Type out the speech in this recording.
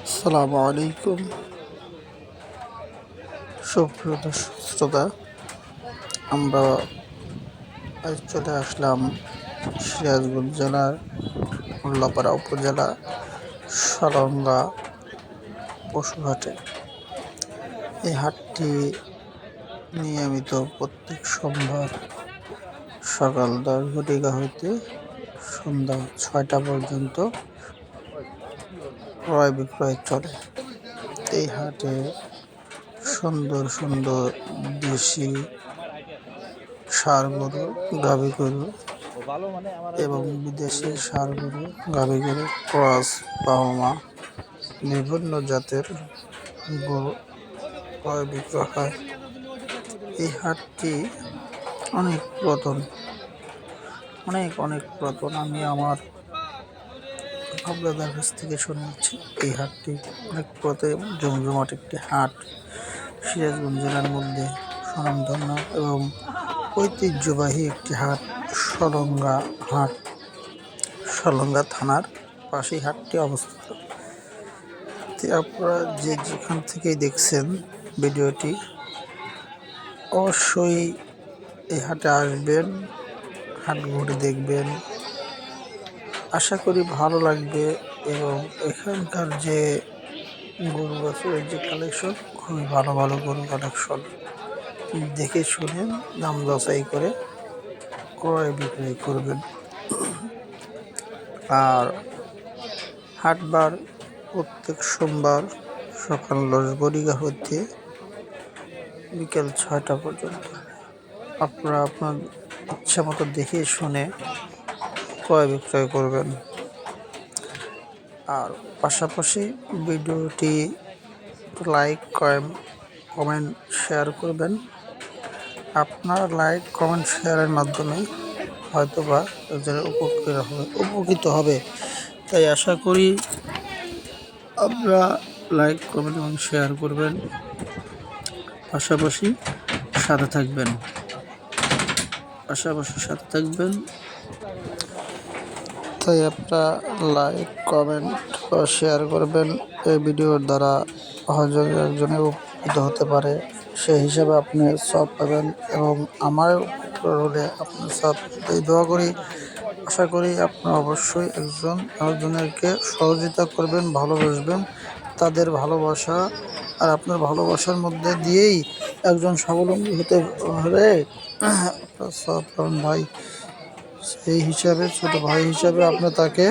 আসসালামু আলাইকুম। সুপ্রিয় দর্শক শ্রোতা, আমরা আজ চলে আসলাম সিরাজগঞ্জ জেলার উল্লাপাড়া উপজেলা সলঙ্গা পশুহাটে। এই হাটটি নিয়মিত প্রত্যেক সোমবার সকাল 10 ঘটিকা হইতে সন্ধ্যা 6টা পর্যন্ত ক্রয় বিক্রয় চলে। এই হাটে সুন্দর সুন্দর দেশি ষাঁড় গরু, গাভী গরু এবং বিদেশি ষাঁড় গরু, গাভী গরু, ক্রস, বাহমা বিভিন্ন জাতের গরু ক্রয় বিক্রয় হয়। এই হাটটি অনেক পুরাতন, অনেক পুরাতন। আমি আমার বাপদাদার কাছ থেকে শুনেছি এই হাটটি অনেক পুরাতন এবং জমজমাট একটি হাট। সিরাজগঞ্জ জেলার মধ্যে স্বনামধন্য এবং ঐতিহ্যবাহী একটি হাট সলঙ্গা হাট। সলঙ্গা থানার পাশেই হাটটি অবস্থিত। আপনারা যে যেখান থেকেই দেখছেন ভিডিওটি, অবশ্যই এই হাটে আসবেন, হাট ঘুরে দেখবেন। আশা করি ভালো লাগবে এবং এখানকার যে গরু বাছুরের যে কালেকশন, খুবই ভালো ভালো গরু কালেকশন। দেখে শুনে দাম যাচাই করে ক্রয় বিক্রয় করবেন। আর হাটবার প্রত্যেক সোমবার সকাল 10 ঘটিকা হতে বিকেল 6টা পর্যন্ত। আপনারা আপনার ইচ্ছা মতো দেখে শুনে ক্রয় বিক্রয় করবেন। আর পাশাপাশি ভিডিওটি লাইক, কমেন্ট, শেয়ার করবেন। আপনার লাইক, কমেন্ট, শেয়ারের মাধ্যমে হয়তোবা যারা উপকৃত হবে। তাই আশা করি আপনারা লাইক, কমেন্ট এবং শেয়ার করবেন, পাশাপাশি সাথে থাকবেন। তাই আপনারা লাইক, কমেন্ট ও শেয়ার করবেন। এই ভিডিওর দ্বারা হয়তো একজনের উপকৃত হতে পারে, সেই হিসাবে আপনি সব পাবেন এবং আমার উপকার হলে আপনার সব দোয়া করি। আশা করি আপনারা অবশ্যই একজনকে সহযোগিতা করবেন, ভালোবাসবেন। তাদের ভালোবাসা আর আপনার ভালোবাসার মধ্যে দিয়েই একজন স্বাবলম্বী হতে হলে আপনার সব পাবেন ভাই। সেই হিসাবে ছোট ভাই হিসাবে আপনি তাকে